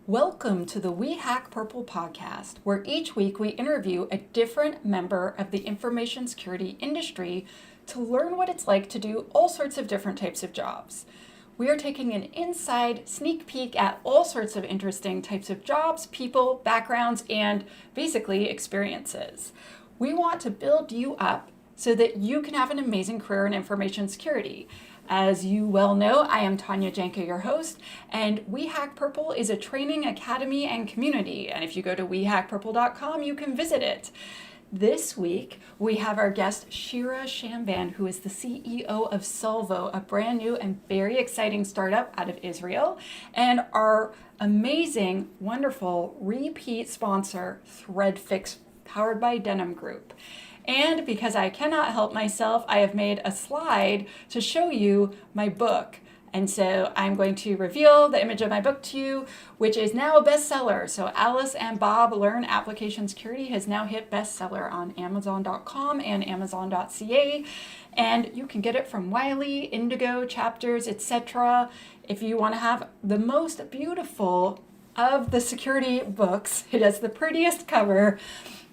Welcome to the We Hack Purple podcast, where each week we interview a different member of the information security industry to learn what it's like to do all sorts of different types of jobs. We are taking an inside sneak peek at all sorts of interesting types of jobs, people, backgrounds, and basically experiences. We want to build you up so that you can have an amazing career in information security. As you well know, I am Tanya, Janca, your host, and We Hack Purple is a training academy and community. And if you go to wehackpurple.com, you can visit it. This week, we have our guest, Shira Shamban, who is the CEO of Solvo, a brand new and very exciting startup out of Israel, and our amazing, wonderful repeat sponsor, ThreadFix, powered by Denim Group. And because I cannot help myself, I have made a slide to show you my book. And so I'm going to reveal the image of my book to you, which is now a bestseller. So Alice and Bob Learn Application Security has now hit bestseller on Amazon.com and Amazon.ca. And you can get it from Wiley, Indigo, Chapters, etc. If you want to have the most beautiful of the security books, it has the prettiest cover.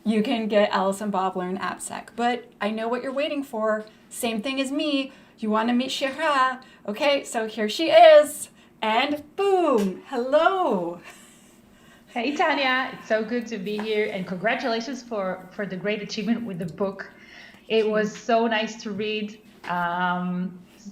You can get Alice and Bob Learn AppSec. But I know what you're waiting for. Same thing as me. You want to meet Shira. Okay, so here she is. And boom, hello. Hey Tanya, it's so good to be here, and congratulations for the great achievement with the book. It was so nice to read,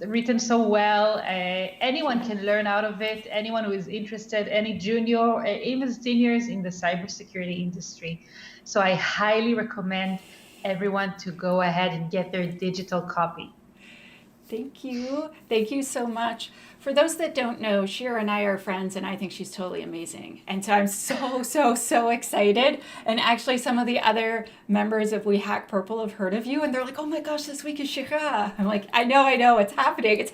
written so well. Anyone can learn out of it. Anyone who is interested, any junior, even seniors in the cybersecurity industry. So I highly recommend everyone to go ahead and get their digital copy. Thank you. Thank you so much. For those that don't know, Shira and I are friends, and I think she's totally amazing. And so I'm so excited. And actually, some of the other members of We Hack Purple have heard of you, and they're like, oh my gosh, this week is Shira. I'm like, I know, it's happening.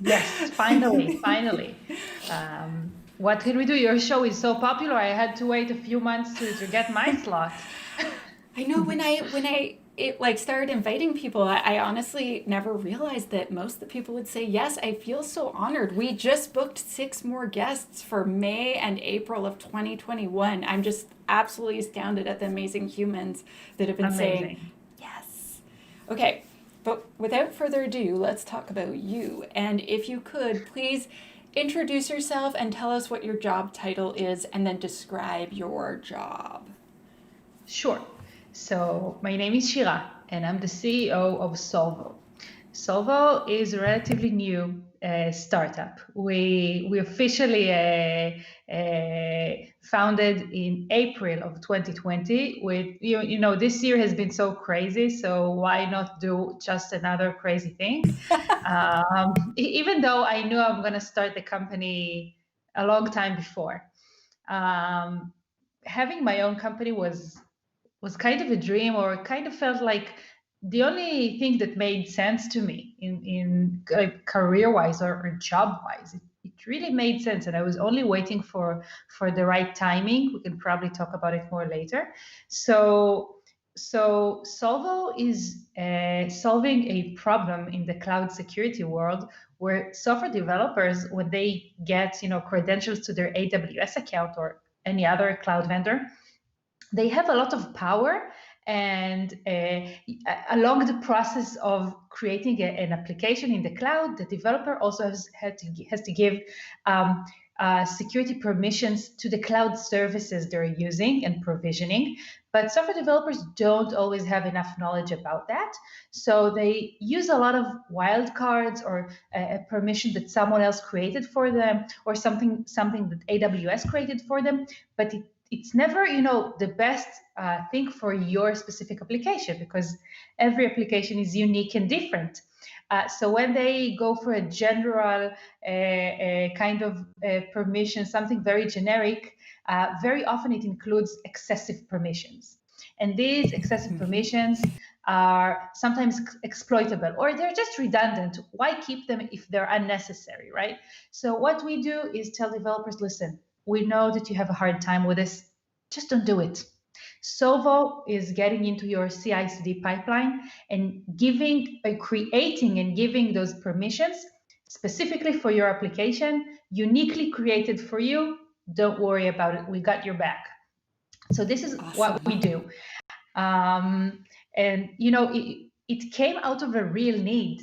Yes, finally. What can we do? Your show is so popular. I had to wait a few months to get my slot. I know when I started inviting people, I honestly never realized that most of the people would say yes. I feel so honored. We just booked 6 more guests for May and April of 2021. I'm just absolutely astounded at the amazing humans that have been saying yes. Okay, but without further ado, let's talk about you. And if you could, please introduce yourself and tell us what your job title is, and then describe your job. Sure. So my name is Shira, and I'm the CEO of Solvo. Solvo is a relatively new startup. We officially founded in April of 2020. With this year has been so crazy, so why not do just another crazy thing? Even though I knew I'm going to start the company a long time before. Having my own company was kind of a dream, or kind of felt like the only thing that made sense to me in career wise or job wise. It really made sense, and I was only waiting for the right timing. We can probably talk about it more later. So Solvo is solving a problem in the cloud security world, where software developers, when they get credentials to their AWS account or any other cloud vendor, they have a lot of power, and along the process of creating an application in the cloud, the developer also has to give security permissions to the cloud services they're using and provisioning. But software developers don't always have enough knowledge about that, so they use a lot of wildcards, or a permission that someone else created for them, or something that AWS created for them, but it's never the best thing for your specific application, because every application is unique and different. So when they go for a general kind of permission, something very generic, very often it includes excessive permissions. And these excessive permissions are sometimes exploitable, or they're just redundant. Why keep them if they're unnecessary, right? So what we do is tell developers, listen, we know that you have a hard time with this. Just don't do it. Solvo is getting into your CI/CD pipeline and creating and giving those permissions specifically for your application, uniquely created for you, don't worry about it. We got your back. So this is what we Awesome. do. And it came out of a real need.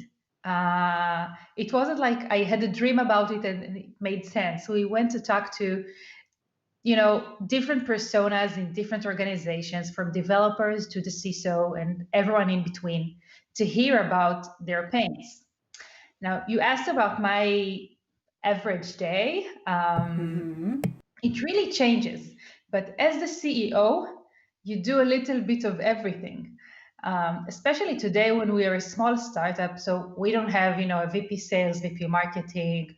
It wasn't like I had a dream about it and it made sense. We went to talk to different personas in different organizations, from developers to the CISO and everyone in between, to hear about their pains. Now, you asked about my average day. It really changes. But as the CEO, you do a little bit of everything. Especially today when we are a small startup, so we don't have, a VP sales, VP marketing.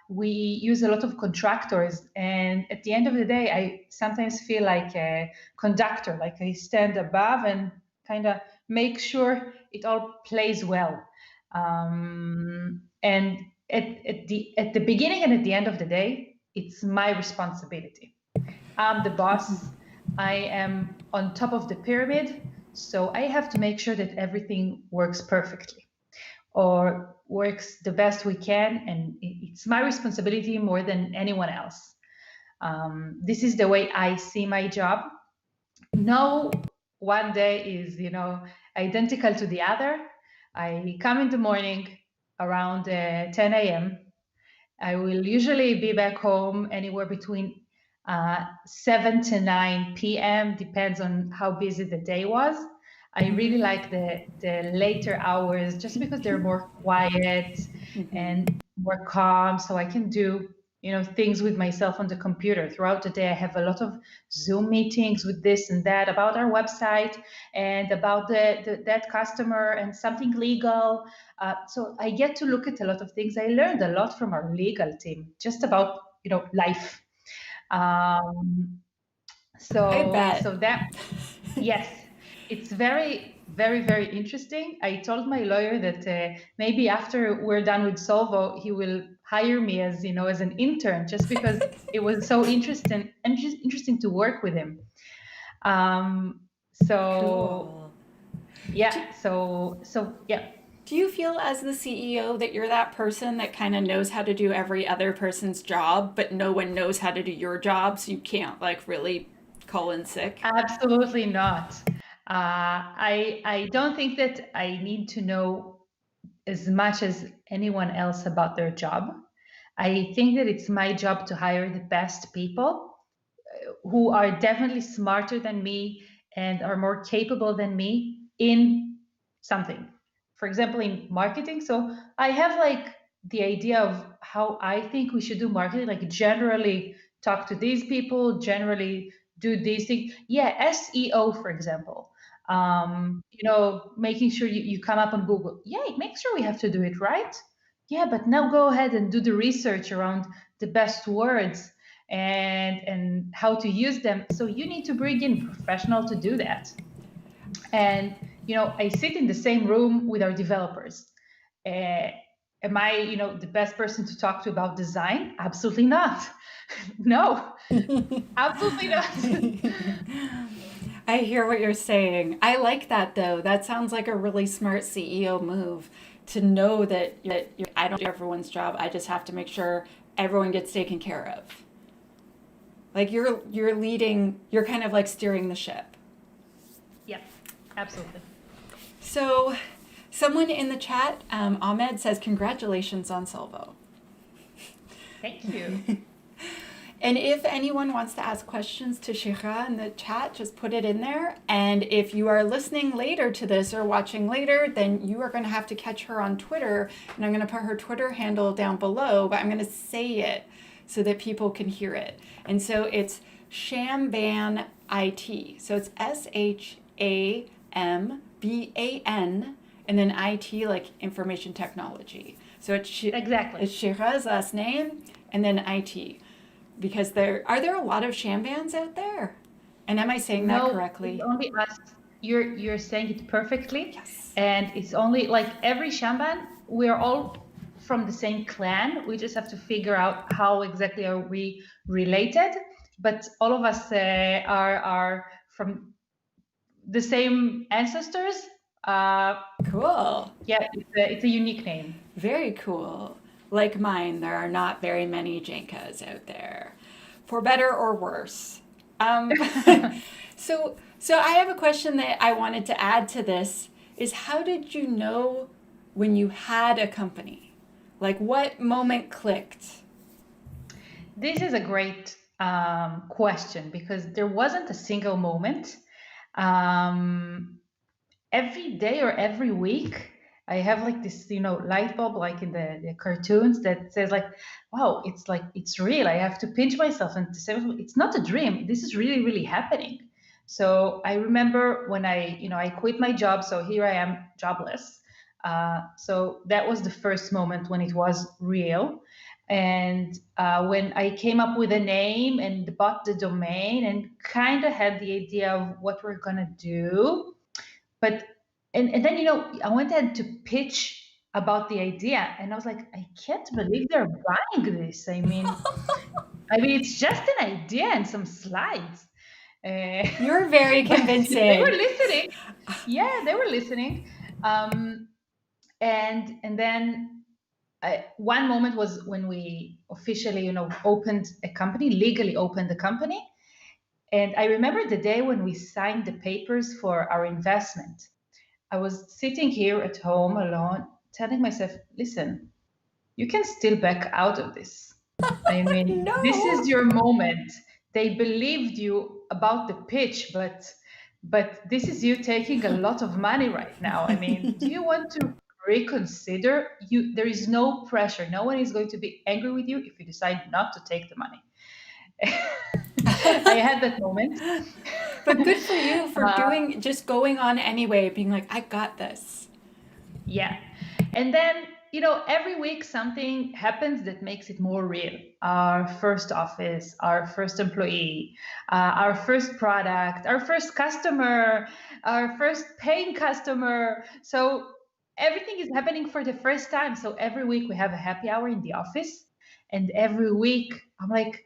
We use a lot of contractors, and at the end of the day, I sometimes feel like a conductor, like I stand above and kind of make sure it all plays well. And at the beginning and at the end of the day, it's my responsibility. I'm the boss. I am on top of the pyramid, so I have to make sure that everything works perfectly or works the best we can, and it's my responsibility more than anyone else. This is the way I see my job. No one day is, identical to the other. I come in the morning around 10 a.m. I will usually be back home anywhere between 7 to 9 p.m. Depends on how busy the day was. I really like the later hours just because they're more quiet and more calm, so I can do things with myself on the computer. Throughout the day, I have a lot of Zoom meetings with this and that about our website and about that customer and something legal. So I get to look at a lot of things. I learned a lot from our legal team, just about life. I So bet. that, yes, it's very, very, very interesting. I told my lawyer that maybe after we're done with Solvo, he will hire me as an intern, just because it was so interesting to work with him. So Cool. yeah, so yeah. Do you feel as the CEO that you're that person that kind of knows how to do every other person's job, but no one knows how to do your job, so you can't like really call in sick? Absolutely not. I don't think that I need to know as much as anyone else about their job. I think that it's my job to hire the best people who are definitely smarter than me and are more capable than me in something. For example, in marketing. So I have like the idea of how I think we should do marketing, like generally talk to these people, generally do these things. Yeah, SEO, for example. Making sure you come up on Google. Yeah, make sure we have to do it right. Yeah, but now go ahead and do the research around the best words and how to use them. So you need to bring in professional to do that. And I sit in the same room with our developers. Am I the best person to talk to about design? Absolutely not. No, absolutely not. I hear what you're saying. I like that though. That sounds like a really smart CEO move to know that I don't do everyone's job. I just have to make sure everyone gets taken care of. Like you're leading, you're kind of like steering the ship. Yep, absolutely. So, someone in the chat, Ahmed says, congratulations on Solvo. Thank you. And if anyone wants to ask questions to Shira in the chat, just put it in there. And if you are listening later to this or watching later, then you are going to have to catch her on Twitter. And I'm going to put her Twitter handle down below, but I'm going to say it so that people can hear it. And so it's Shamban IT. So it's SHAMBAN and then IT like information technology. So Exactly. it's Shira's last name and then IT. Because are there a lot of Shambans out there? And am I saying that No, correctly? it's only us. You're saying it perfectly. Yes. And it's only like every Shamban, we're all from the same clan. We just have to figure out how exactly are we related. But all of us are from the same ancestors. Cool. Yeah, it's a unique name. Very cool. Like mine, there are not very many Jancas out there, for better or worse. Um, so I have a question that I wanted to add to this is how did you know when you had a company? Like what moment clicked? This is a great question because there wasn't a single moment. Um, every day or every week, I have like this, light bulb like in the cartoons that says like, wow, it's like it's real. I have to pinch myself and to say it's not a dream. This is really, really happening. So I remember when I quit my job. So here I am jobless. So that was the first moment when it was real. And when I came up with a name and bought the domain and kind of had the idea of what we're gonna do, but and then I wanted to pitch about the idea, and I was like, I can't believe they're buying this. I mean, it's just an idea and some slides. You're very But they were convincing. listening. Yeah, they were listening. Um, and then one moment was when we officially, opened a company, legally opened the company. And I remember the day when we signed the papers for our investment. I was sitting here at home alone, telling myself, listen, you can still back out of this. I mean, this No. is your moment. They believed you about the pitch, but this is you taking a lot of money right now. I mean, do you want to reconsider? There is no pressure. No one is going to be angry with you if you decide not to take the money. I had that moment. But good for you for Uh, just going on anyway, being like, I got this. Yeah. And then, every week something happens that makes it more real. Our first office, our first employee, our first product, our first customer, our first paying customer. So everything is happening for the first time. So every week we have a happy hour in the office. And every week I'm like,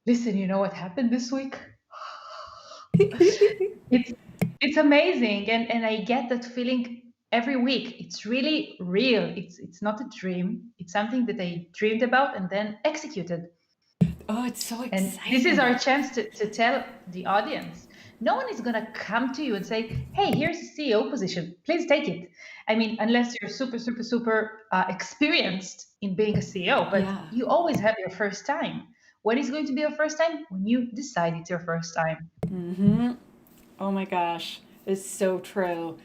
listen, you know what happened this week? it's it's amazing, and I get that feeling every week. It's really real. It's not a dream. It's something that I dreamed about and then executed. Oh, it's so And this is exciting. our chance to tell the audience. No one is going to come to you and say, hey, here's a CEO position, please take it. I mean, unless you're super super super experienced in being a CEO, but Yeah. you always have your first time. When is going to be your first time? When you decide it's your first time. Mm-hmm. Oh my gosh. It's so true.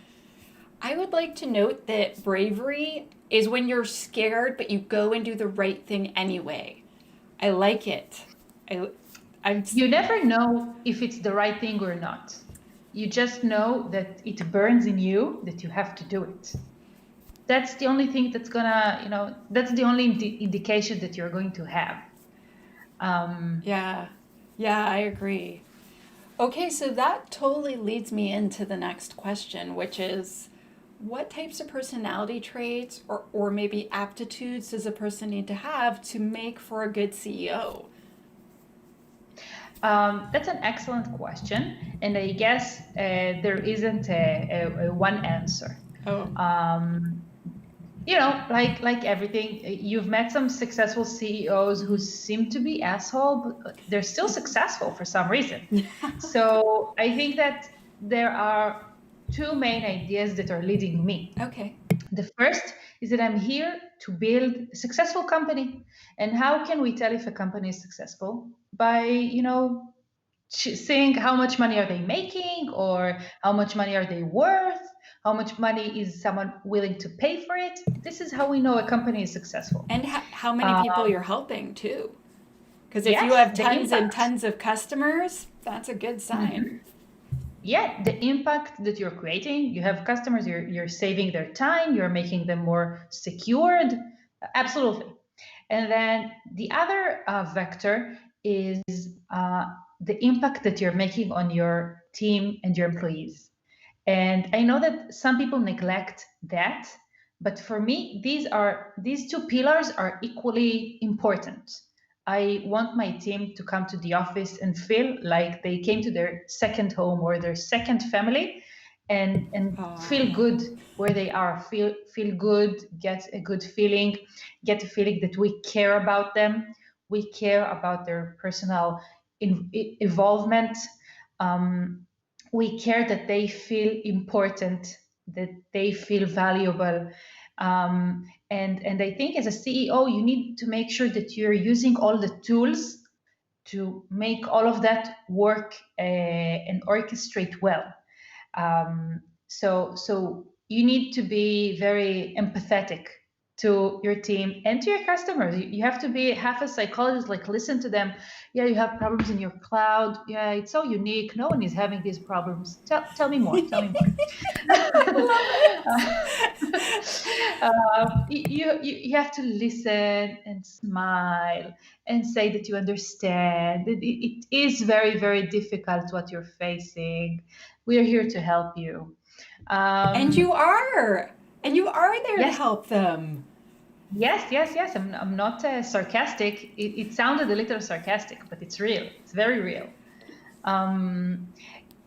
I would like to note that bravery is when you're scared, but you go and do the right thing anyway. I like it. I, I'm. You never know if it's the right thing or not. You just know that it burns in you that you have to do it. That's the only thing that's gonna, that's the only indication that you're going to have. Um, Yeah. Yeah, I agree. Okay, so that totally leads me into the next question, which is what types of personality traits or maybe aptitudes does a person need to make for a good CEO? that's an excellent question, and I guess there isn't a one answer. Oh, Um, like everything, you've met some successful CEOs who seem to be asshole, but they're still successful for some reason. So I think that there are two main ideas that are leading me. okay. The first is that I'm here to build a successful company. And how can we tell if a company is successful? By, seeing how much money are they making, or how much money are they worth, how much money is someone willing to pay for it. This is how we know a company is successful. And how many uh, people you're helping too? Because if you yes, have the tons and impact. tons of customers, that's a good sign. Mhm. Yeah, the impact that you're creating. You have customers, you're saving their time, you're making them more secured. Absolutely. And then the other vector is the impact that you're making on your team and your employees. And I know that some people neglect that, but for me, these two pillars are equally important. I want my team to come to the office and feel like they came to their second home or their second family. and feel good where they are, feel good, get a good feeling, get a feeling that we care about them, we care about their personal involvement, we care that they feel important, that they feel valuable. And I think as a CEO, you need to make sure that you're using all the tools to make all of that work and orchestrate well. So you need to be very empathetic to your team and to your customers. You have to be half a psychologist, like listen to them. Yeah, you have problems in your cloud. Yeah, it's so unique. No one is having these problems. Tell me more. Tell me more. You have to listen and smile and say that you understand. It is very, very difficult what you're facing. We are here to help you. And you are. And you are there to Yes, help them. yes. I'm not sarcastic. It sounded a little sarcastic, but it's real. It's very real.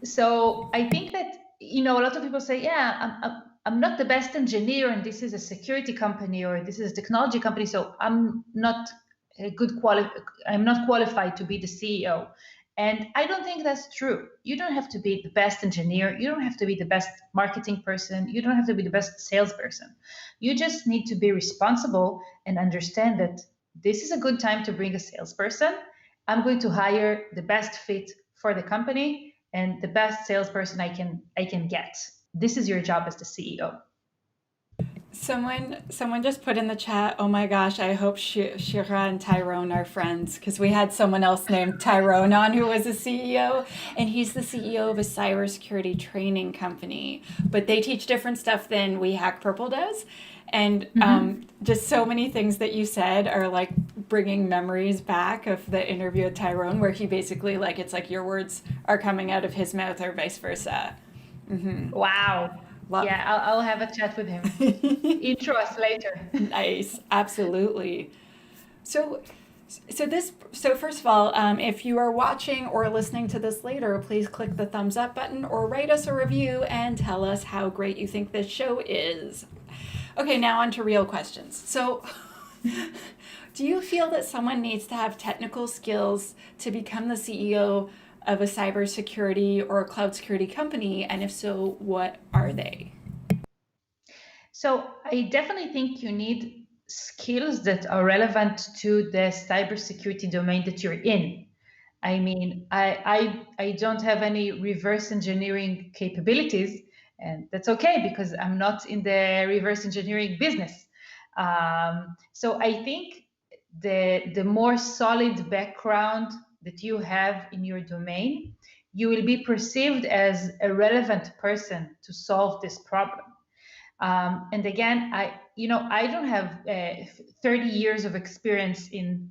So I think that, a lot of people say, yeah, I'm not the best engineer, and this is a security company or this is a technology company, so I'm not I'm not qualified to be the CEO. And I don't think that's true. You don't have to be the best engineer. You don't have to be the best marketing person. You don't have to be the best salesperson. You just need to be responsible and understand that this is a good time to bring a salesperson. I'm going to hire the best fit for the company and the best salesperson I can get. This is your job as the CEO. Someone just put in the chat, oh my gosh, I hope Shira and Tyrone are friends, because we had someone else named Tyrone on who was a CEO, and he's the CEO of a cybersecurity training company. But they teach different stuff than We Hack Purple does. And just so many things that you said are like bringing memories back of the interview with Tyrone, where he basically, like, it's like your words are coming out of his mouth or vice versa. Wow. Yeah, I'll have a chat with him. Intro us later. Nice, absolutely. So, so first of all, if you are watching or listening to this later, please click the thumbs up button or write us a review and tell us how great you think this show is. Okay, now on to real questions. So, do you feel that someone needs to have technical skills to become the CEO of a cybersecurity or a cloud security company? And if so, what are they? So I definitely think you need skills that are relevant to the cybersecurity domain that you're in. I mean, I don't have any reverse engineering capabilities, and that's okay because I'm not in the reverse engineering business. So I think the more solid background that you have in your domain, you will be perceived as a relevant person to solve this problem. And again, I don't have 30 years of experience in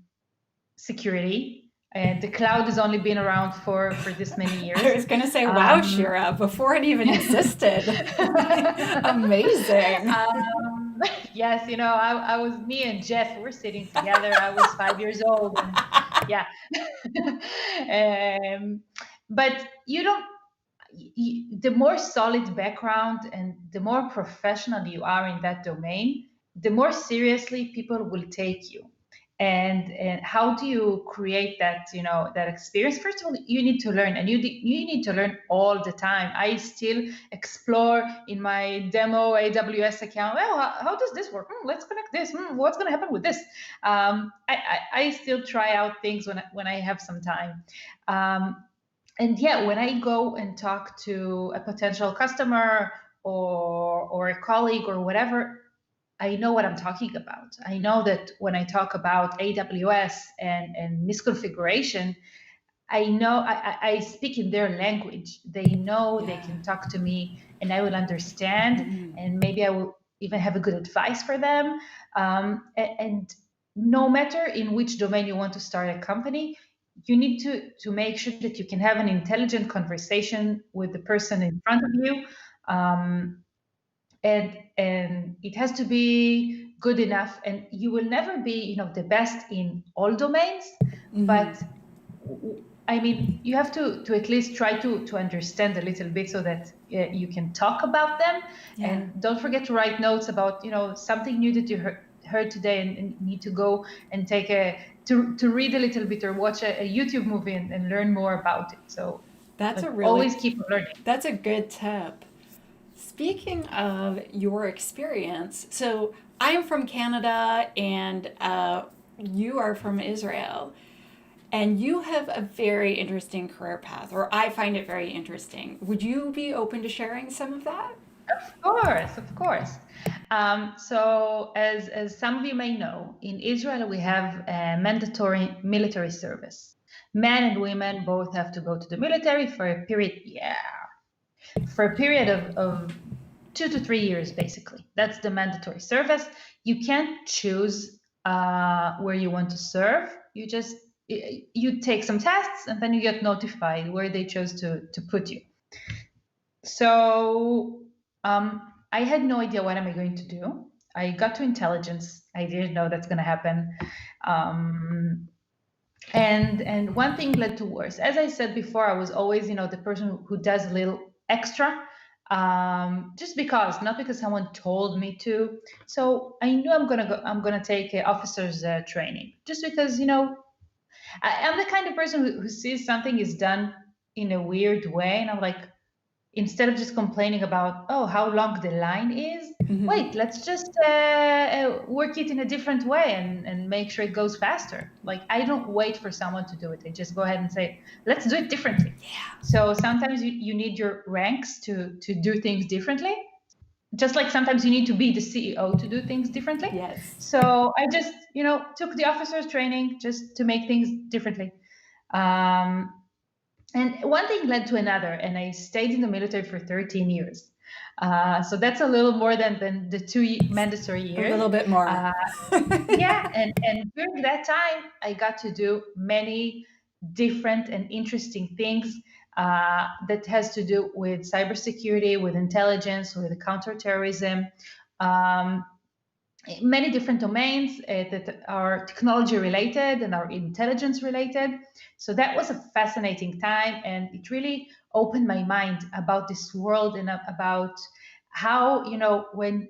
security. And the cloud has only been around for this many years. I was going to say, wow, Shira, before it even existed. Amazing. Yes, I was, me and Jeff, we're sitting together. I was 5 years old. And yeah. But the more solid background and the more professional you are in that domain, the more seriously people will take you. And how do you create that that experience? First of all, you need to learn, and you need to learn all the time. I still explore in my demo AWS account. Well, how does this work? Let's connect this. What's going to happen with this? I still try out things when I have some time. And yeah, when I go and talk to a potential customer or a colleague or whatever, I know what I'm talking about. I know that when I talk about AWS and misconfiguration, I know I speak in their language. They know they can talk to me and I will understand, and maybe I will even have a good advice for them. And no matter in which domain you want to start a company, you need to make sure that you can have an intelligent conversation with the person in front of you. And it has to be good enough, and you will never be the best in all domains, but I mean, you have to at least try to understand a little bit so that you can talk about them. Yeah. And don't forget to write notes about, something new that you heard today, and need to go and to read a little bit or watch a YouTube movie and learn more about it. So That's always keep learning. that's a good tip. Speaking of your experience, so I'm from Canada and you are from Israel, and you have a very interesting career path, or I find it very interesting. Would you be open to sharing some of that? Of course, of course. So, as some of you may know, in Israel we have a mandatory military service. Men and women both have to go to the military for a period, of 2 to 3 years, basically. That's the mandatory service. You can't choose where you want to serve. You take some tests and then you get notified where they chose to put you. So I had no idea what am I going to do. I got to intelligence. I didn't know that's going to happen. And one thing led to worse. As I said before, I was always, the person who does a little extra, just because, not because someone told me to. So I knew I'm gonna take officers training, just because, I'm the kind of person who sees something is done in a weird way, and I'm like, instead of just complaining about, oh, how long the line is, wait, let's just work it in a different way and make sure it goes faster. Like, I don't wait for someone to do it. I just go ahead and say, let's do it differently. Yeah. So sometimes you need your ranks to do things differently. Just like sometimes you need to be the CEO to do things differently. Yes. So I just, took the officer's training just to make things differently. And one thing led to another, and I stayed in the military for 13 years. So that's a little more than the mandatory years. A little bit more. Yeah, and during that time, I got to do many different and interesting things that has to do with cybersecurity, with intelligence, with counterterrorism. Many different domains that are technology related and are intelligence related. So that was a fascinating time, and it really opened my mind about this world and about how, when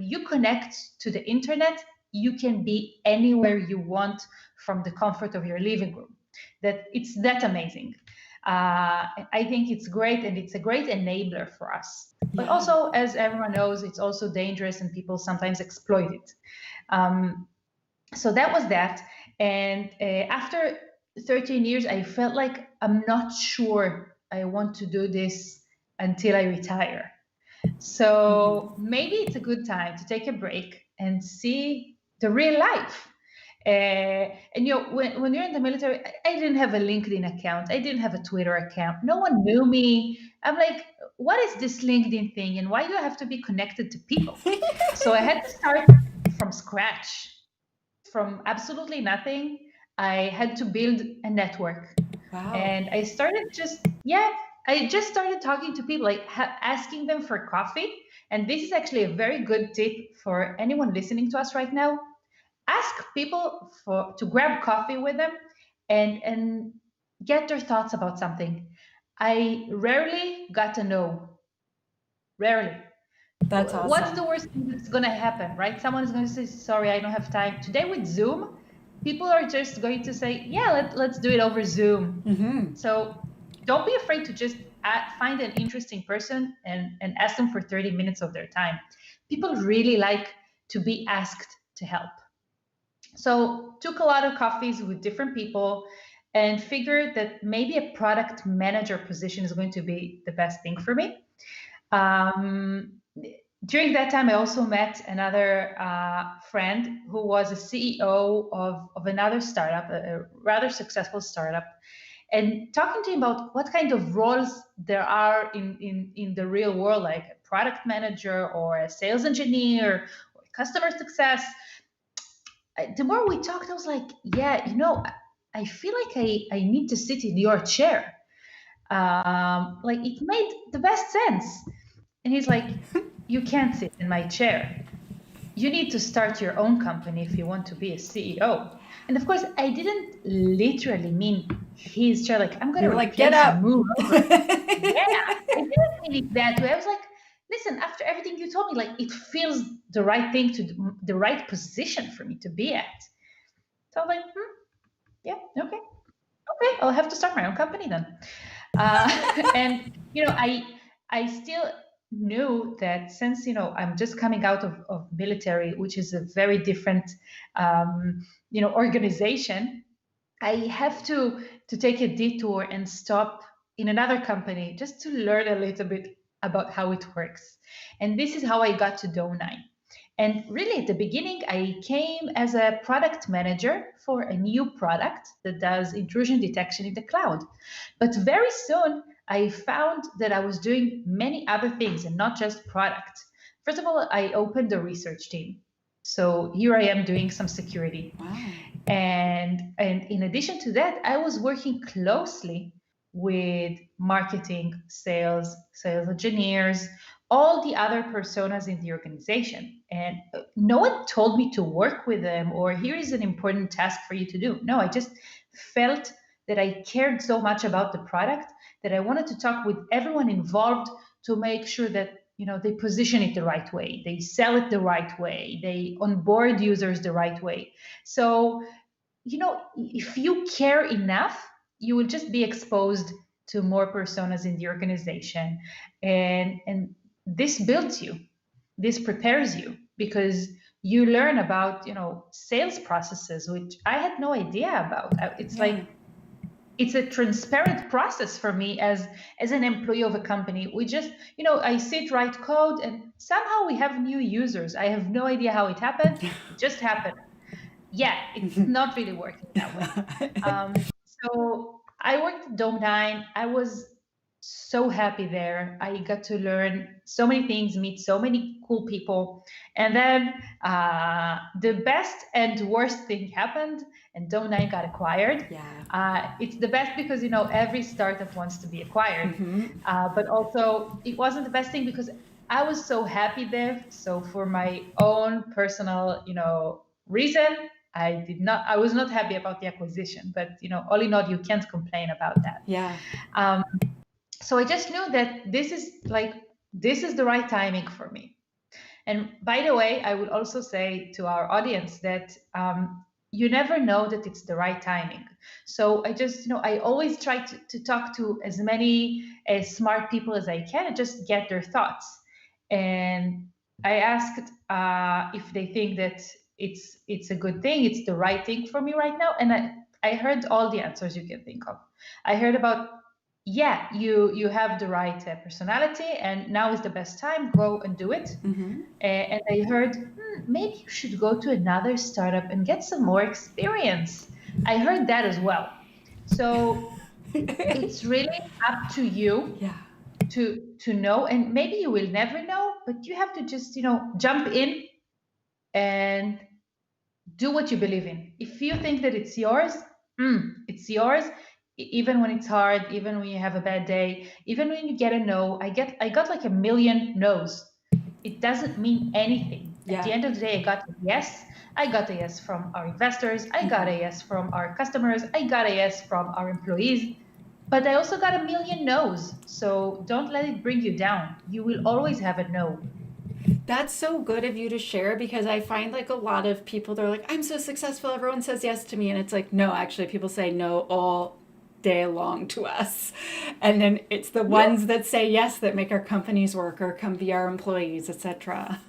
you connect to the internet, you can be anywhere you want from the comfort of your living room. That it's that amazing. I think it's great, and it's a great enabler for us. But also, as everyone knows, it's also dangerous, and people sometimes exploit it. So that was that. And after 13 years, I felt like I'm not sure I want to do this until I retire. So maybe it's a good time to take a break and see the real life. And when you're in the military, I didn't have a LinkedIn account. I didn't have a Twitter account. No one knew me. I'm like, what is this LinkedIn thing? And why do I have to be connected to people? So I had to start from scratch, from absolutely nothing. I had to build a network. Wow. And I started I just started talking to people, like asking them for coffee. And this is actually a very good tip for anyone listening to us right now. Ask people to grab coffee with them and get their thoughts about something. I rarely got a no. Rarely. That's awesome. What's the worst thing that's going to happen, right? Someone is going to say, sorry, I don't have time. Today with Zoom, people are just going to say, yeah, let's do it over Zoom. So don't be afraid to just find an interesting person and ask them for 30 minutes of their time. People really like to be asked to help. So took a lot of coffees with different people and figured that maybe a product manager position is going to be the best thing for me. During that time, I also met another friend who was a CEO of another startup, a rather successful startup, and talking to him about what kind of roles there are in the real world, like a product manager or a sales engineer or customer success. The more we talked, I was like, yeah, I feel like I need to sit in your chair. Like, it made the best sense. And he's like, you can't sit in my chair. You need to start your own company if you want to be a CEO. And of course, I didn't literally mean his chair, like, I'm going to You're like, get replace you, up. move over. Yeah, I didn't mean it that way. I was like, listen, after everything you told me, like, it feels the right thing the right position for me to be at. So I'm like, yeah, okay, I'll have to start my own company then. And I still knew that since I'm just coming out of military, which is a very different organization. I have to take a detour and stop in another company just to learn a little bit about how it works. And this is how I got to Dome9. And really, at the beginning, I came as a product manager for a new product that does intrusion detection in the cloud. But very soon, I found that I was doing many other things and not just product. First of all, I opened a research team. So here I am doing some security. Wow. And in addition to that, I was working closely with marketing, sales engineers, all the other personas in the organization. And no one told me to work with them or here is an important task for you to do. No, I just felt that I cared so much about the product that I wanted to talk with everyone involved to make sure that they position it the right way, they sell it the right way, they onboard users the right way. So if you care enough, you will just be exposed to more personas in the organization. And this builds you, this prepares you because you learn about, sales processes, which I had no idea about. It's like, it's a transparent process for me as an employee of a company. We just, I sit, write code, and somehow we have new users. I have no idea how it happened. It just happened. Yeah, it's not really working that way. So I worked at Dome9. I was so happy there. I got to learn so many things, meet so many cool people. And then the best and worst thing happened, and Dome9 got acquired. Yeah. It's the best because, every startup wants to be acquired. But also, it wasn't the best thing because I was so happy there. So for my own personal, reason, I was not happy about the acquisition, but all in all, you can't complain about that. Yeah. So I just knew that this is the right timing for me. And by the way, I would also say to our audience that you never know that it's the right timing. So I just, I always try to talk to as many smart people as I can and just get their thoughts. And I asked if they think that it's a good thing, it's the right thing for me right now. And I heard all the answers you can think of. I heard about, yeah, you have the right personality, and now is the best time. Go and do it. And I heard maybe you should go to another startup and get some more experience. I heard that as well. So it's really up to you Yeah. to know, and maybe you will never know, but you have to just jump in and do what you believe in. If you think that it's yours, it's yours. Even when it's hard, even when you have a bad day, even when you get a no. I got like a million no's. It doesn't mean anything. At the end of the day, I got a yes. I got a yes from our investors. I got a yes from our customers. I got a yes from our employees. But I also got a million no's. So don't let it bring you down. You will always have a no. That's so good of you to share because I find like a lot of people, they're like, I'm so successful, everyone says yes to me. And it's like, no, actually, people say no all day long to us. And then it's the ones that say yes that make our companies work or come via our employees, etc.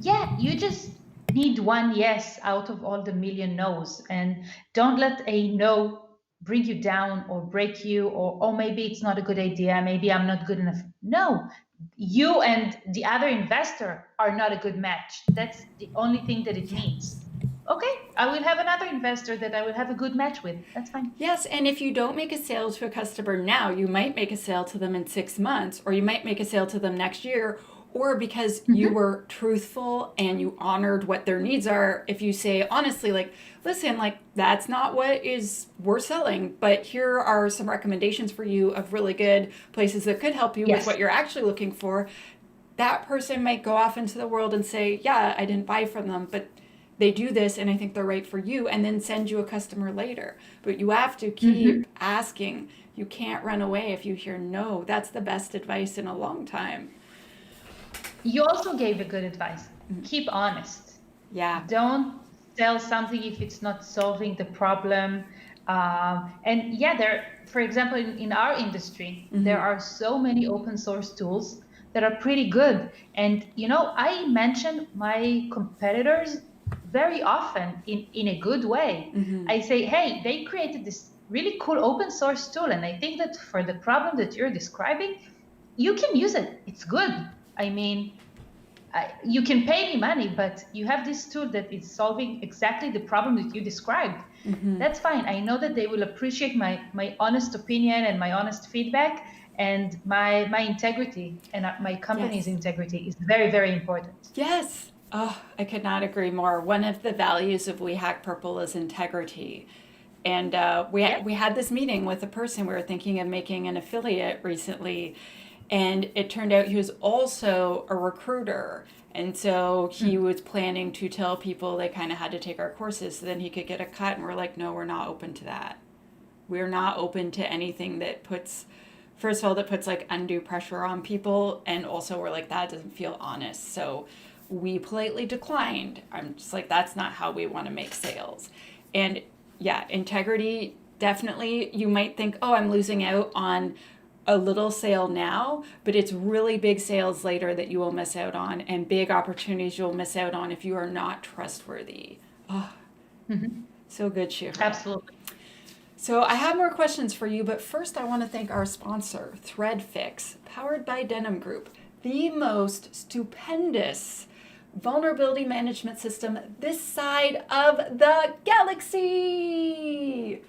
Yeah, you just need one yes out of all the million no's. And don't let a no bring you down or break you, or oh, maybe it's not a good idea, maybe I'm not good enough. No, you and the other investor are not a good match. That's the only thing that it means. Okay, I will have another investor that I will have a good match with. That's fine. Yes, and if you don't make a sale to a customer now, you might make a sale to them in 6 months, or you might make a sale to them next year, or because you were truthful and you honored what their needs are. If you say honestly, like, listen, like, that's not what we're selling, but here are some recommendations for you of really good places that could help you with what you're actually looking for. That person might go off into the world and say, yeah, I didn't buy from them, but they do this and I think they're right for you, and then send you a customer later. But you have to keep asking. You can't run away if you hear no. That's the best advice in a long time. You also gave a good advice. Keep honest. Yeah. Don't sell something if it's not solving the problem. And yeah, for example, in our industry, there are so many open source tools that are pretty good. And I mention my competitors very often in a good way. I say, hey, they created this really cool open source tool, and I think that for the problem that you're describing, you can use it. It's good. I mean, you can pay me money, but you have this tool that is solving exactly the problem that you described. That's fine. I know that they will appreciate my honest opinion and my honest feedback, and my integrity and my company's integrity is very, very important. Yes. Oh, I could not agree more. One of the values of We Hack Purple is integrity. And we had this meeting with a person. We were thinking of making an affiliate recently. And it turned out he was also a recruiter. And so he was planning to tell people they kind of had to take our courses so then he could get a cut. And we're like, no, we're not open to that. We're not open to anything that puts, first of all, that puts like undue pressure on people. And also we're like, that doesn't feel honest. So we politely declined. I'm just like, that's not how we want to make sales. And yeah, integrity, definitely. You might think, oh, I'm losing out on a little sale now, but it's really big sales later that you will miss out on, and big opportunities you'll miss out on if you are not trustworthy. Oh, so good, Shira. Absolutely. So I have more questions for you, but first I want to thank our sponsor, ThreadFix, powered by Denim Group, the most stupendous vulnerability management system this side of the galaxy.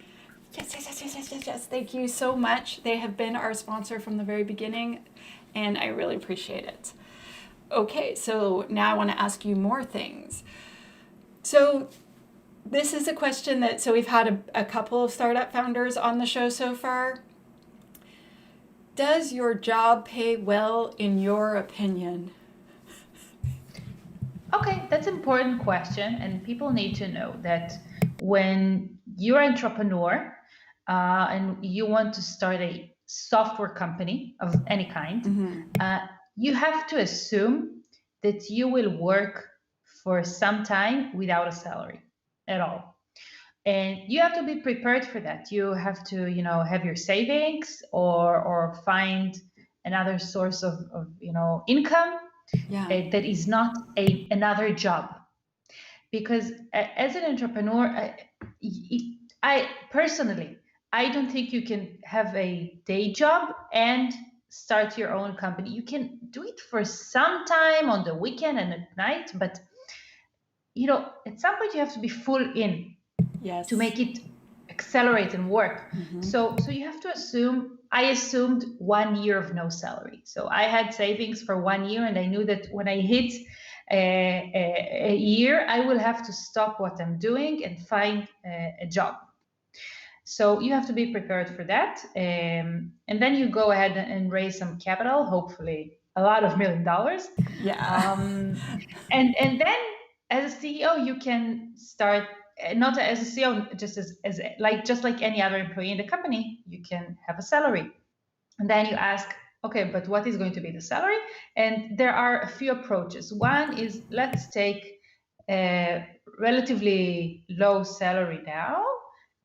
Yes. Thank you so much. They have been our sponsor from the very beginning, and I really appreciate it. Okay, so now I want to ask you more things. So this is a question so we've had a couple of startup founders on the show so far. Does your job pay well in your opinion? Okay, that's an important question, and people need to know that when you're an entrepreneur and you want to start a software company of any kind, you have to assume that you will work for some time without a salary at all. And you have to be prepared for that. You have to, have your savings or find another source of income that is not another job. Because as an entrepreneur, I personally, I don't think you can have a day job and start your own company. You can do it for some time on the weekend and at night, but at some point you have to be full in to make it accelerate and work. So you have to assume. I assumed 1 year of no salary. So I had savings for 1 year, and I knew that when I hit a year, I will have to stop what I'm doing and find a job. So you have to be prepared for that. And then you go ahead and raise some capital, hopefully a lot of $1 million. Yeah. And then as a CEO, you can start, not as a CEO, just like any other employee in the company, you can have a salary. And then you ask, okay, but what is going to be the salary? And there are a few approaches. One is, let's take a relatively low salary now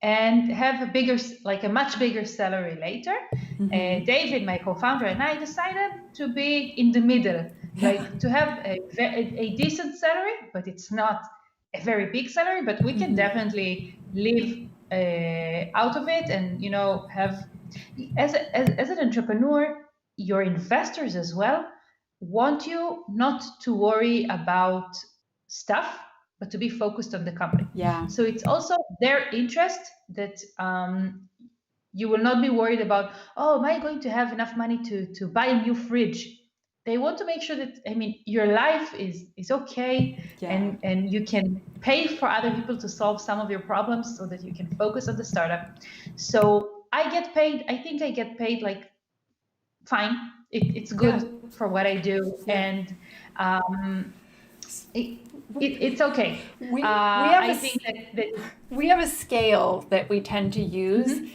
and have a much bigger salary later. David, my co-founder, and I decided to be in the middle, like to have a decent salary, but it's not a very big salary, but we can definitely live out of it, and have as an entrepreneur, your investors as well want you not to worry about stuff, but to be focused on the company. Yeah. So it's also their interest that you will not be worried about, oh, am I going to have enough money to buy a new fridge? They want to make sure that, your life is okay, and you can pay for other people to solve some of your problems so that you can focus on the startup. So I think I get paid like fine. It's good for what I do. And It's okay. We have I think that we have a scale that we tend to use. Mhm.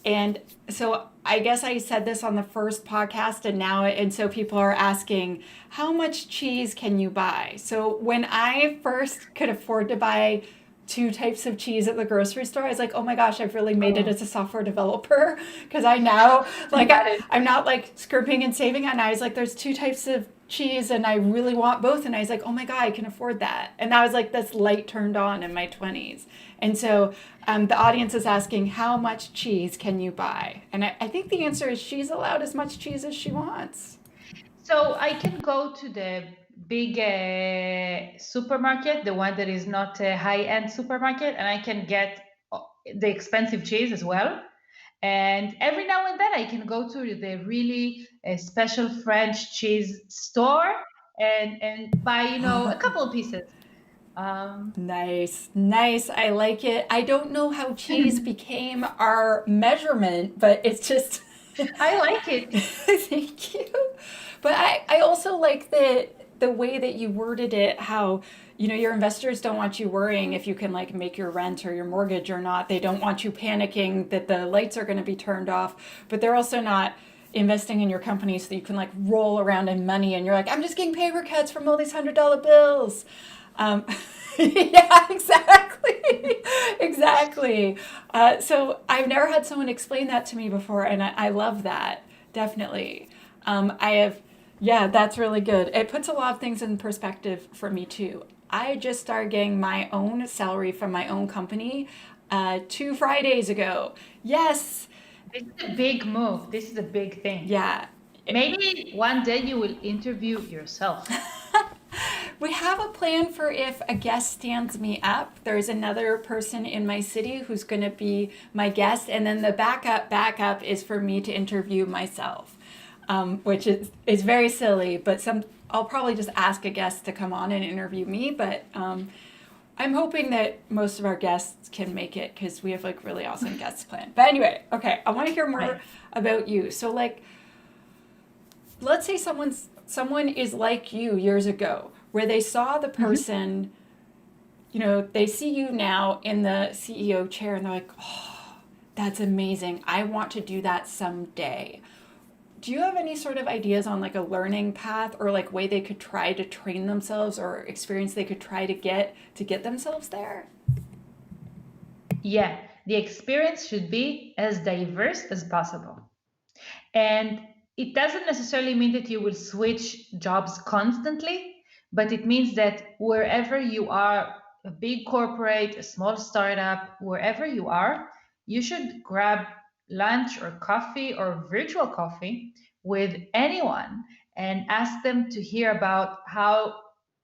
And so I guess I said this on the first podcast and so people are asking, how much cheese can you buy? So when I first could afford to buy two types of cheese at the grocery store, I was like, oh my gosh, I've really made it Oh, as a software developer because I now like got it. I'm not like scrimping and saving. And I was like, there's two types of cheese and I really want both. And I was like, oh my God, I can afford that. And that was like this light turned on in my 20s. And so the audience is asking, how much cheese can you buy? And I think the answer is she's allowed as much cheese as she wants. So I can go to the big supermarket, the one that is not a high-end supermarket, and I can get the expensive cheese as well. And every now and then I can go to the really special French cheese store and buy, a couple of pieces. Um, Nice, nice. I like it. I don't know how cheese became our measurement, but it's just. I like it. Thank you. But I also like the way that you worded it, how your investors don't want you worrying if you can like make your rent or your mortgage or not. They don't want you panicking that the lights are going to be turned off, but they're also not investing in your company so that you can like roll around in money and you're like, I'm just getting paper cuts from all these $100 bills. Um, yeah, exactly. Exactly. So I've never had someone explain that to me before, and I love that. Definitely. I have, yeah, that's really good. It puts a lot of things in perspective for me too. I just started getting my own salary from my own company 2 Fridays ago. Yes. This is a big move. This is a big thing. Yeah. Maybe one day you will interview yourself. We have a plan for if a guest stands me up. There's another person in my city who's going to be my guest, and then the backup is for me to interview myself, which is very silly. But I'll probably just ask a guest to come on and interview me. But I'm hoping that most of our guests can make it because we have like really awesome guests planned. But anyway, okay, I want to hear more Right. about you. So like, let's say someone is like you years ago where they saw the Mhm. person, they see you now in the CEO chair and they're like, oh, that's amazing, I want to do that someday. Do you have any sort of ideas on like a learning path or like way they could try to train themselves or experience they could try to get themselves there? Yeah, the experience should be as diverse as possible. And it doesn't necessarily mean that you will switch jobs constantly, but it means that wherever you are, a big corporate, a small startup, wherever you are, you should grab lunch or coffee or virtual coffee with anyone and ask them to hear about how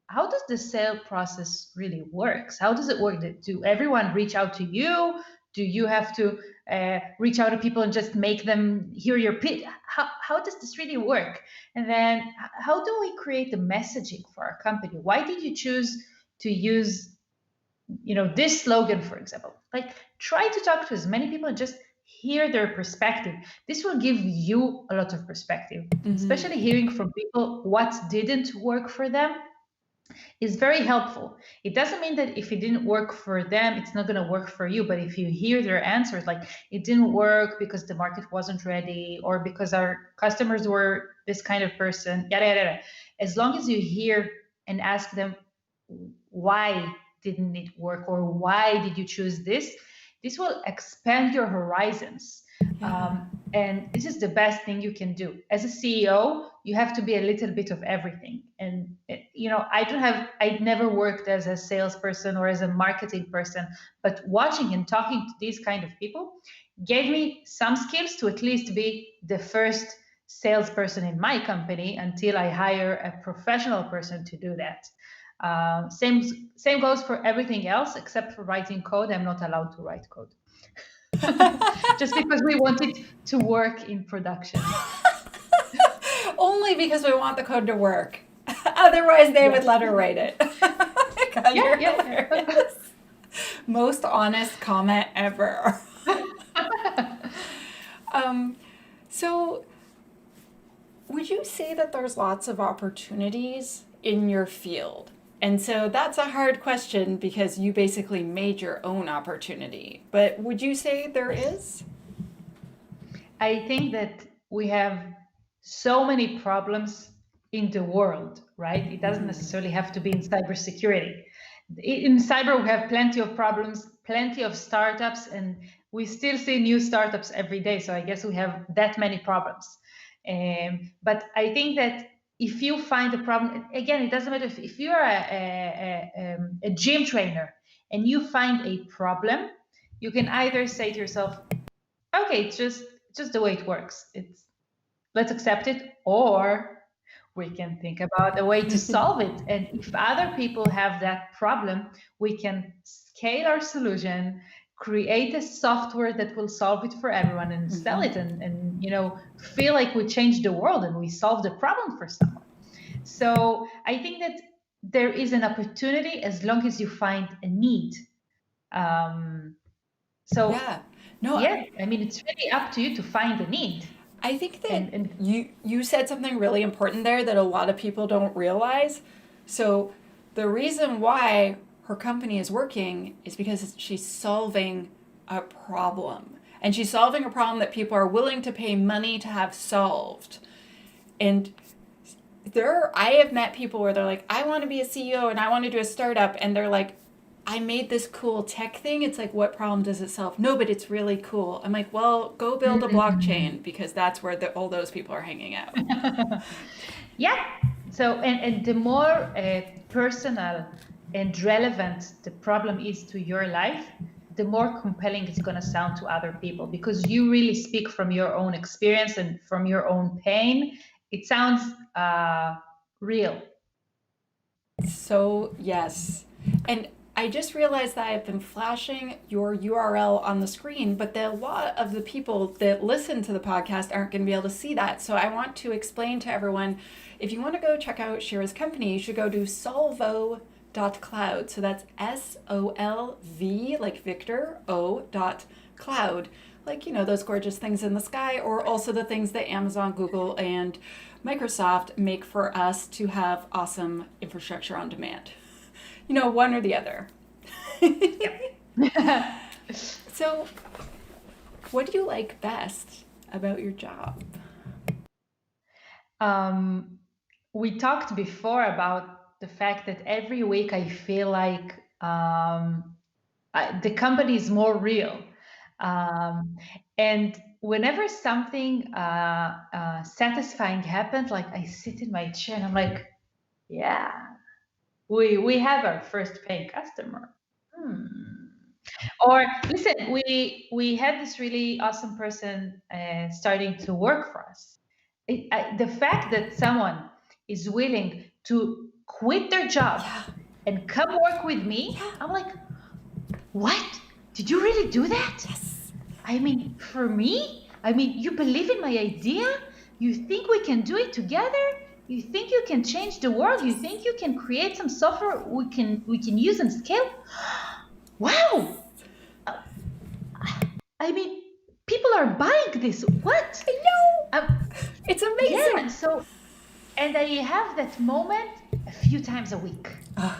does the sale process really works? How does it work? Do everyone reach out to you? Do you have to reach out to people and just make them hear your pitch? How does this really work? And then how do we create the messaging for our company? Why did you choose to use this slogan, for example? Like, try to talk to as many people and just hear their perspective. This will give you a lot of perspective, Mm-hmm. especially hearing from people what didn't work for them is very helpful. It doesn't mean that if it didn't work for them, it's not going to work for you. But if you hear their answers, like it didn't work because the market wasn't ready or because our customers were this kind of person, yada, yada, yada. As long as you hear and ask them, why didn't it work or why did you choose this? This will expand your horizons. Yeah. And this is the best thing you can do. As a CEO, you have to be a little bit of everything. And I never worked as a salesperson or as a marketing person, but watching and talking to these kind of people gave me some skills to at least be the first salesperson in my company until I hire a professional person to do that. Same goes for everything else except for writing code. I'm not allowed to write code. Just because we want it to work in production. Only because we want the code to work. Otherwise, they would Yes. let her write it. God, Yeah, you're yeah. hilarious. Most honest comment ever. um, so, would you say that there's lots of opportunities in your field? And so that's a hard question because you basically made your own opportunity. But would you say there is? I think that we have so many problems in the world, right? It doesn't necessarily have to be in cybersecurity. In cyber, we have plenty of problems, plenty of startups, and we still see new startups every day. So I guess we have that many problems. But I think that if you find a problem, again, it doesn't matter if you're a gym trainer and you find a problem, you can either say to yourself, okay, it's just the way it works. It's let's accept it, or we can think about a way to solve it. And if other people have that problem, we can scale our solution, create a software that will solve it for everyone and sell it and feel like we changed the world and we solved the problem for someone. So I think that there is an opportunity as long as you find a need. So Yeah. No, yeah, I mean, it's really up to you to find a need. I think that And you said something really important there that a lot of people don't realize. So the reason why her company is working is because she's solving a problem. And she's solving a problem that people are willing to pay money to have solved. And I have met people where they're like, I want to be a CEO and I want to do a startup, and they're like, I made this cool tech thing. It's like, what problem does it solve? No, but it's really cool. I'm like, well, go build a blockchain because that's where all those people are hanging out. yeah. So, and the more personal and relevant the problem is to your life, the more compelling it's going to sound to other people because you really speak from your own experience and from your own pain. It sounds real. So, yes. And I just realized that I've been flashing your URL on the screen, but a lot of the people that listen to the podcast aren't going to be able to see that. So I want to explain to everyone, if you want to go check out Shira's company, you should go to solvo.cloud. So that's SOLV, like Victor, O.cloud. Like, those gorgeous things in the sky, or also the things that Amazon, Google, and Microsoft make for us to have awesome infrastructure on demand. One or the other. So, what do you like best about your job? We talked before about the fact that every week I feel like the company is more real. And whenever something satisfying happens, like I sit in my chair and I'm like, yeah, we have our first paying customer. Or listen, we had this really awesome person starting to work for us. The fact that someone is willing to quit their job and come work with me, I'm like, what? Did you really do that? Yes. I mean, for me? I mean, you believe in my idea? You think we can do it together? You think you can change the world? You think you can create some software we can use and scale? Wow! I mean, people are buying this. What? I know. It's amazing. Yeah. So, and I have that moment a few times a week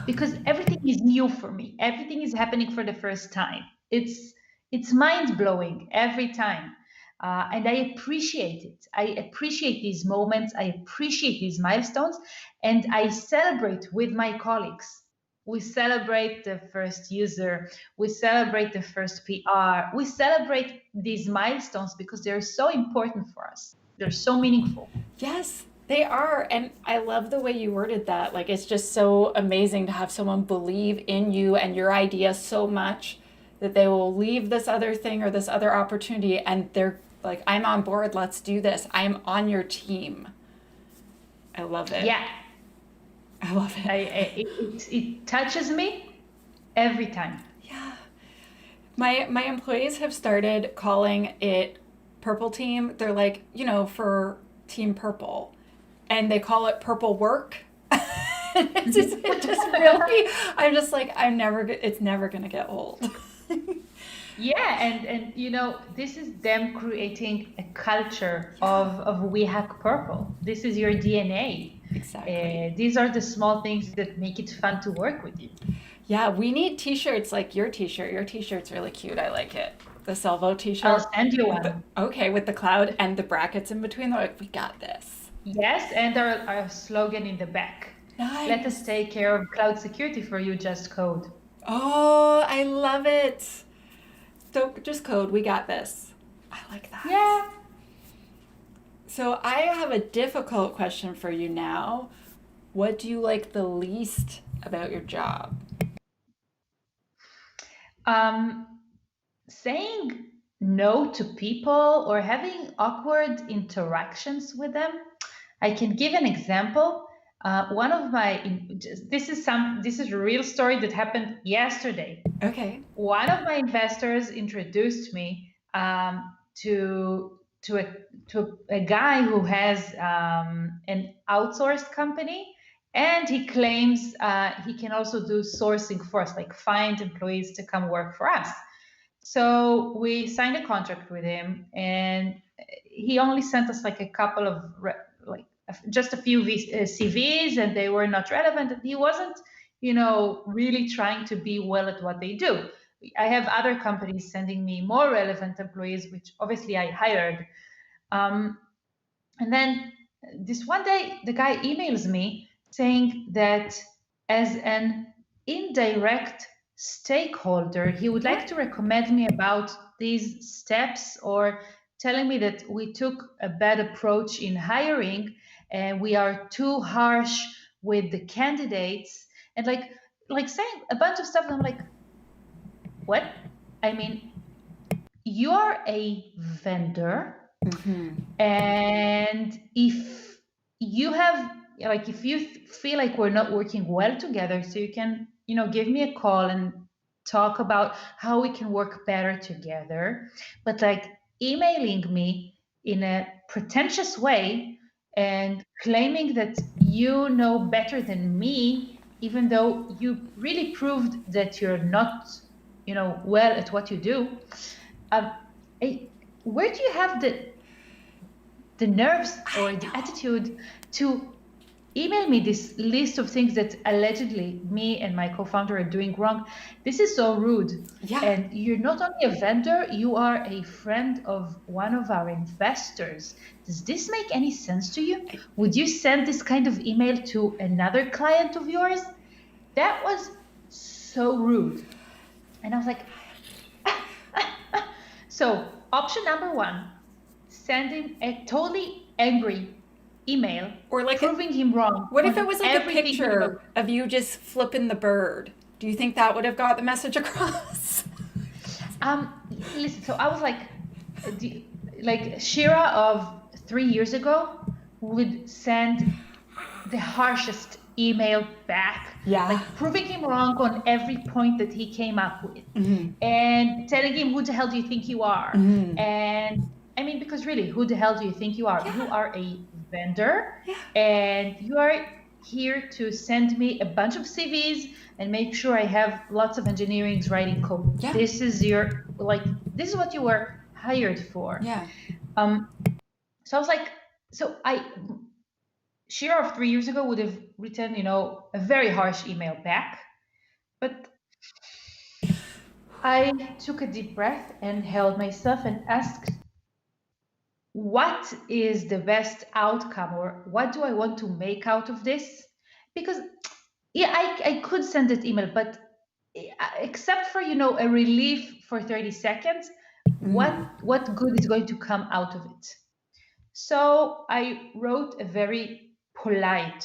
because everything is new for me. Everything is happening for the first time. It's mind blowing every time. And I appreciate it. I appreciate these moments. I appreciate these milestones. And I celebrate with my colleagues. We celebrate the first user. We celebrate the first PR. We celebrate these milestones because they're so important for us. They're so meaningful. Yes, they are. And I love the way you worded that. Like, it's just so amazing to have someone believe in you and your idea so much that they will leave this other thing or this other opportunity and they're like, I'm on board, let's do this. I'm on your team. I love it. Yeah. I love it. It touches me every time. Yeah. My employees have started calling it Purple Team. They're like, for Team Purple. And they call it Purple Work. It just really, I'm just like, it's never going to get old. Yeah, and this is them creating a culture of We Hack Purple. This is your DNA. Exactly. These are the small things that make it fun to work with you. Yeah, we need t-shirts like your t-shirt. Your t-shirt's really cute. I like it. The Solvo I'll t-shirt send you with the one. okay, with the cloud and the brackets in between. They're like, we got this. Yes, and our slogan in the back. Let us Nice. take care of cloud security for you, just code. Oh, I love it. So just code, we got this. I like that. Yeah. So I have a difficult question for you now. What do you like the least about your job? Um, Saying no to people or having awkward interactions with them. I can give an example. One of my this is a real story that happened yesterday. Okay. One of my investors introduced me to a to a guy who has an outsourced company, and he claims he can also do sourcing for us, like find employees to come work for us. So we signed a contract with him, and he only sent us like a couple of just a few CVs, and they were not relevant. And he wasn't, really trying to be well at what they do. I have other companies sending me more relevant employees, which obviously I hired. Um, and then this one day, the guy emails me saying that as an indirect stakeholder, he would like What? to recommend me about these steps, or telling me that we took a bad approach in hiring and we are too harsh with the candidates, and like saying a bunch of stuff. And I'm like, what? I mean, you are a vendor, Mm-hmm. and if you have, like, if you feel like we're not working well together, so you can, give me a call and talk about how we can work better together. But like emailing me in a pretentious way and claiming that you know better than me, even though you really proved that you're not, well at what you do. um, where do you have the nerves I or the know. attitude to email me this list of things that allegedly me and my co-founder are doing wrong? This is so rude. Yeah. And you're not only a vendor, you are a friend of one of our investors. Does this make any sense to you? Would you send this kind of email to another client of yours? That was so rude. And I was like, so option number one, send him a totally angry email Or like, proving him wrong what if it on was like a everything he wrote. picture of you just flipping the bird? Do you think that would have got the message across? Listen, so I was like, like Shira of 3 years ago would send the harshest email back, Yeah. like proving him wrong on every point that he came up with, Mm-hmm. and telling him, who the hell do you think you are? Mm-hmm. And I mean, because really, who the hell do you think you are? Yeah. You are a vendor, Yeah. and you are here to send me a bunch of CVs and make sure I have lots of engineers writing code. Yeah. This is this is what you were hired for. Yeah. So I was like, Shira of 3 years ago would have written, a very harsh email back. But I took a deep breath and held myself and asked, what is the best outcome, or what do I want to make out of this? Because yeah, I could send that email, but except for, a relief for 30 seconds, what Mm-hmm. what good is going to come out of it? So I wrote a very polite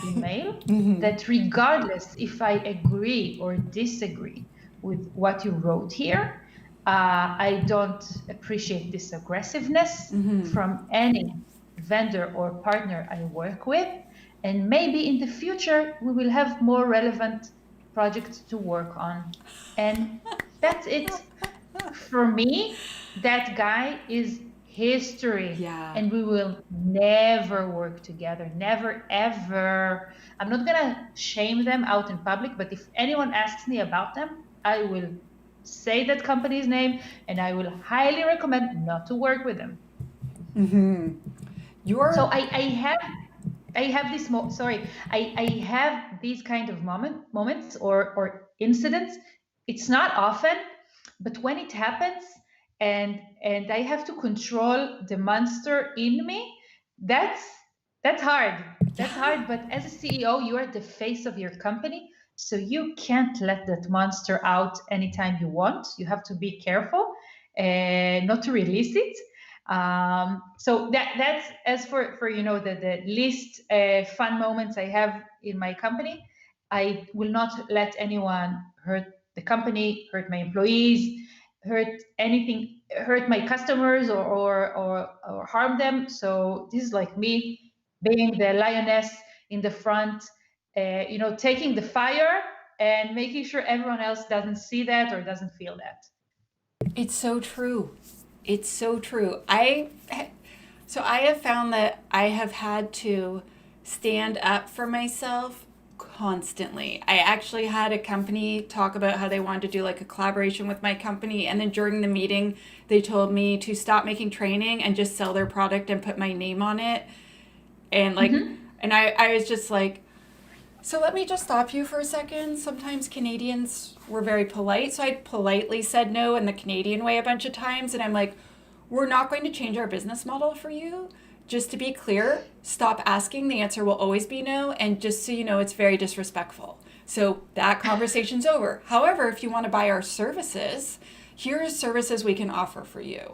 email Mm-hmm. that, regardless if I agree or disagree with what you wrote here, I don't appreciate this aggressiveness Mm-hmm. from any vendor or partner I work with. And maybe in the future, we will have more relevant projects to work on. And that's it. For me, that guy is history, Yeah. and we will never work together. Never, ever. I'm not going to shame them out in public, but if anyone asks me about them, I will say that company's name, and I will highly recommend not to work with them. Mm-hmm. So You're I have I have this I have these kind of moments or incidents. It's not often, but when it happens, and I have to control the monster in me, that's that's hard. That's Yeah. hard. But as a CEO, you are the face of your company, so you can't let that monster out anytime you want. You have to be careful not to release it. So that's as for the least fun moments I have in my company. I will not let anyone hurt the company, hurt my employees, hurt my customers, or harm them. So this is like me being the lioness in the front, taking the fire and making sure everyone else doesn't see that or doesn't feel that. It's so true. It's so true. I have found that I have had to stand up for myself constantly. I actually had a company talk about how they wanted to do like a collaboration with my company, and then during the meeting they told me to stop making training and just sell their product and put my name on it. And like Mm-hmm. and I was just like, so let me just stop you for a second. Sometimes Canadians were very polite, so I politely said no in the Canadian way a bunch of times, and I'm like, we're not going to change our business model for you. Just to be clear, stop asking. The answer will always be no, and just so you know, it's very disrespectful. So that conversation's over. However, if you want to buy our services, here are services we can offer for you.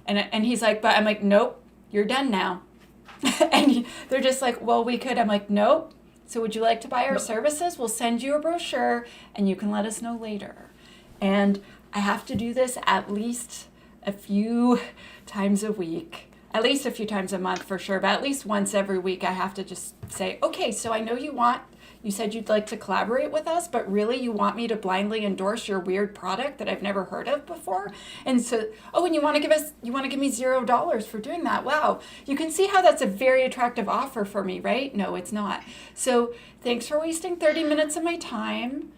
And he's like, but I'm like, nope, you're done now. And they're just like, well, we could. I'm like, nope. So would you like to buy our No. services? We'll send you a brochure and you can let us know later. And I have to do this at least a few times a week, at least a few times a month for sure, but at least once every week I have to just say, okay, so I know you said you'd like to collaborate with us, but really you want me to blindly endorse your weird product that I've never heard of before? And so, oh, and you want to give me $0 for doing that. Wow. You can see how that's a very attractive offer for me, right? No, it's not. So thanks for wasting 30 minutes of my time.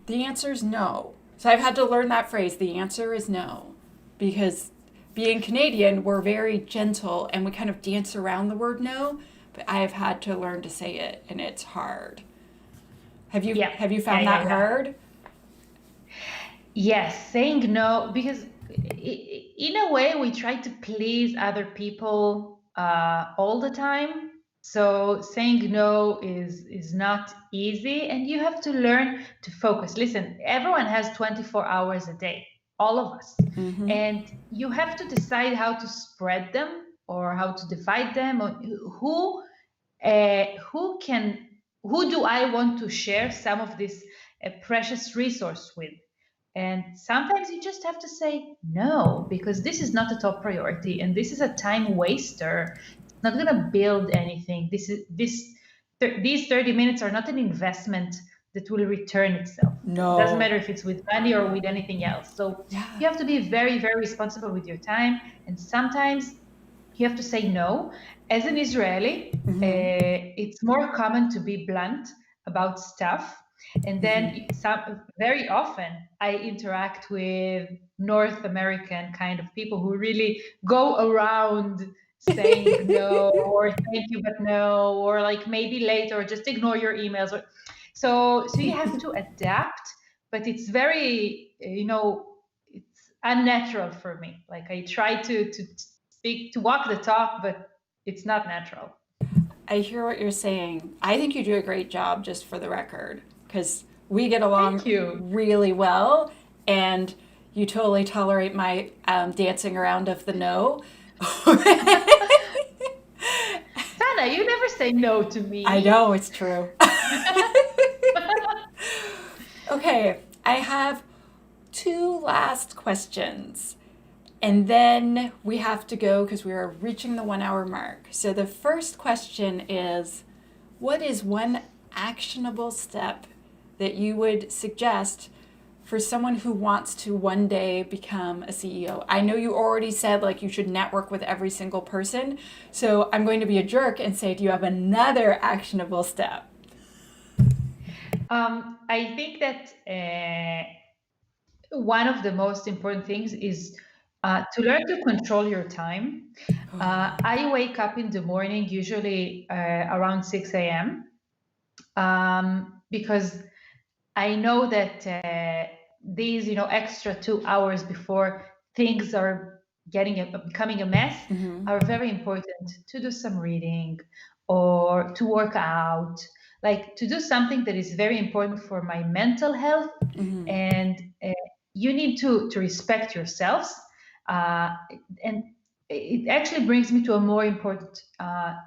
The answer is no. So I've had to learn that phrase. The answer is no. Because being Canadian, we're very gentle and we kind of dance around the word no, but I have had to learn to say it, and it's hard. Have you Yeah. have you found that hard? Yes, saying no, because in a way we try to please other people all the time. So saying no is not easy, and you have to learn to focus. Listen, everyone has 24 hours a day, all of us, Mm-hmm. and you have to decide how to spread them or how to divide them, or who can who do I want to share some of this precious resource with. And sometimes you just have to say no, because this is not a top priority and this is a time waster. It's not going to build anything. These 30 minutes are not an investment that will return itself. It doesn't No. matter if it's with money or with anything else. So Yeah. you have to be very, very responsible with your time. And sometimes you have to say no. As an Israeli, Mm-hmm. it's more common to be blunt about stuff. And Mm-hmm. then very often I interact with North American kind of people who really go around saying no or thank you but no, or like maybe later, or just ignore your emails. So you have to adapt, but it's very it's unnatural for me. Like I try to speak, to walk the talk, but it's not natural. I hear what you're saying. I think you do a great job, just for the record, because we get Thank along you. really well, and you totally tolerate my dancing around of the no. Tana, you never say no to I me. know it's true. Okay, I have two last questions. And then we have to go because we are reaching the 1 hour mark. So the first question is, what is one actionable step that you would suggest for someone who wants to one day become a CEO? I know you already said like you should network with every single person. So I'm going to be a jerk and say, do you have another actionable step? I think that one of the most important things is To learn to control your time, I wake up in the morning, usually around 6 a.m., because I know that these, extra 2 hours before things are becoming a mess are very important to do some reading or to work out, like to do something that is very important for my mental health. And you need to respect yourselves. Uh, and it actually brings me to a more important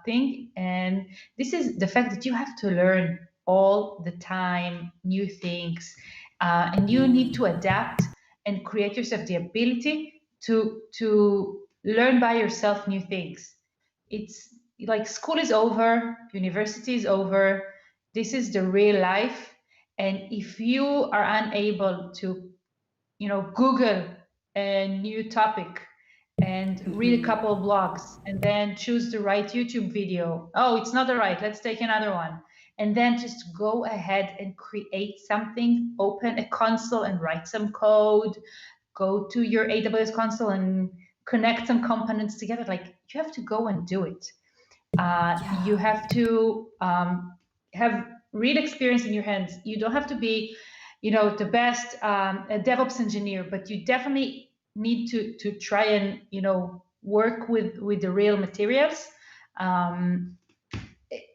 thing, and this is the fact that you have to learn all the time new things, and you need to adapt and create yourself the ability to learn by yourself new things. It's like school is over, university is over, this is the real life. And if you are unable to, Google a new topic and read a couple of blogs and then choose the right YouTube video. Oh, it's not the right, let's take another one. And then just go ahead and create something, open a console and write some code, go to your AWS console and connect some components together. Like, you have to go and do it. You have to have real experience in your hands. You don't have to be, the best a DevOps engineer, but you definitely need to try and work with the real materials. Um,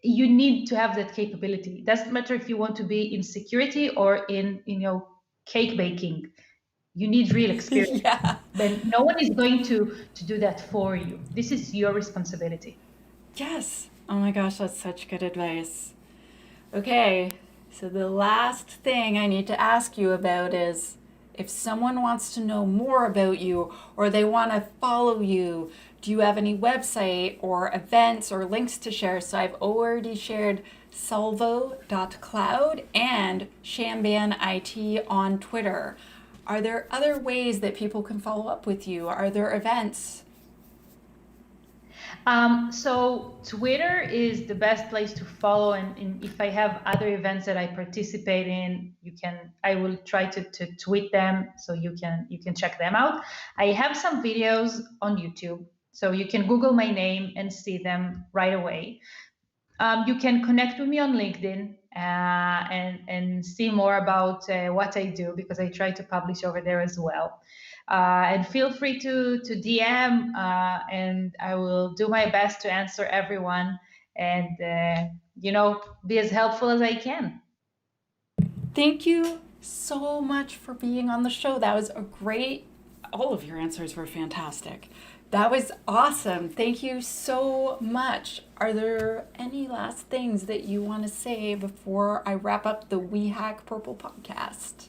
you need to have that capability. It doesn't matter if you want to be in security or in cake baking. You need real experience. Yeah. But no one is going to do that for you. This is your responsibility. Yes. Oh my gosh, that's such good advice. Okay, so the last thing I need to ask you about is if someone wants to know more about you or they want to follow you, do you have any website or events or links to share? So I've already shared Solvo.cloud and Shamban IT on Twitter. Are there other ways that people can follow up with you? Are there events? So Twitter is the best place to follow, and if I have other events that I participate in, I will try to tweet them so you can check them out. I have some videos on YouTube, so you can Google my name and see them right away. You can connect with me on LinkedIn and see more about what I do, because I try to publish over there as well. And feel free to DM, and I will do my best to answer everyone and be as helpful as I can. Thank you so much for being on the show. That was all of your answers were fantastic. That was awesome. Thank you so much. Are there any last things that you want to say before I wrap up the We Hack Purple podcast?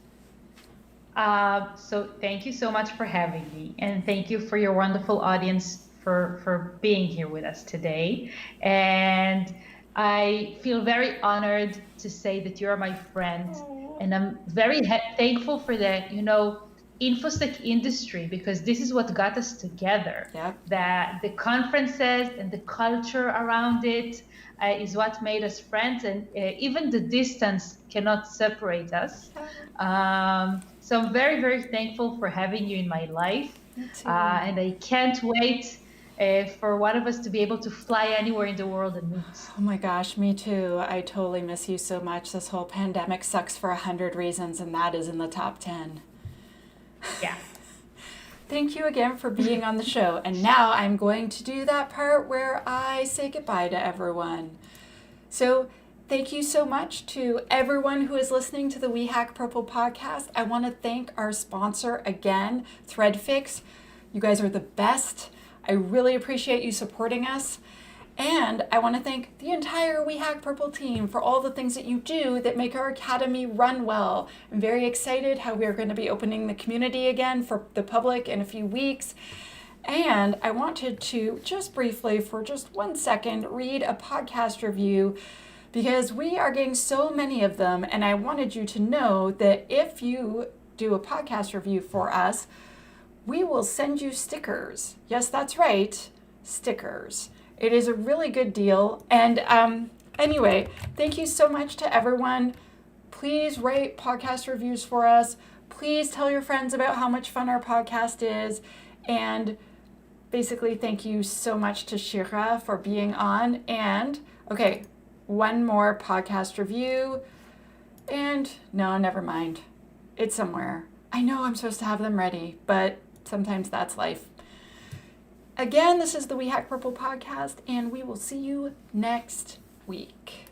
So thank you so much for having me, and thank you for your wonderful audience for being here with us today. And I feel very honored to say that you're my friend, and I'm very thankful for the InfoSec industry, because this is what got us together. Yep. The conferences and the culture around it is what made us friends, and even the distance cannot separate us. So I'm very, very thankful for having you in my life. Me too. And I can't wait for one of us to be able to fly anywhere in the world and meet. Oh my gosh, me too. I totally miss you so much. This whole pandemic sucks for 100 reasons, and that is in the top 10. Yeah. Thank you again for being on the show. And now I'm going to do that part where I say goodbye to everyone. So thank you so much to everyone who is listening to the We Hack Purple podcast. I want to thank our sponsor again, ThreadFix. You guys are the best. I really appreciate you supporting us. And I want to thank the entire We Hack Purple team for all the things that you do that make our academy run well. I'm very excited how we are going to be opening the community again for the public in a few weeks. And I wanted to just briefly, for just 1 second, read a podcast review, because we are getting so many of them. And I wanted you to know that if you do a podcast review for us, we will send you stickers. Yes, that's right, stickers. It is a really good deal. And anyway, thank you so much to everyone. Please rate podcast reviews for us. Please tell your friends about how much fun our podcast is. And basically, thank you so much to Shira for being on. And okay, one more podcast review. And no, never mind. It's somewhere. I know I'm supposed to have them ready, but sometimes that's life. Again, this is the We Hack Purple podcast, and we will see you next week.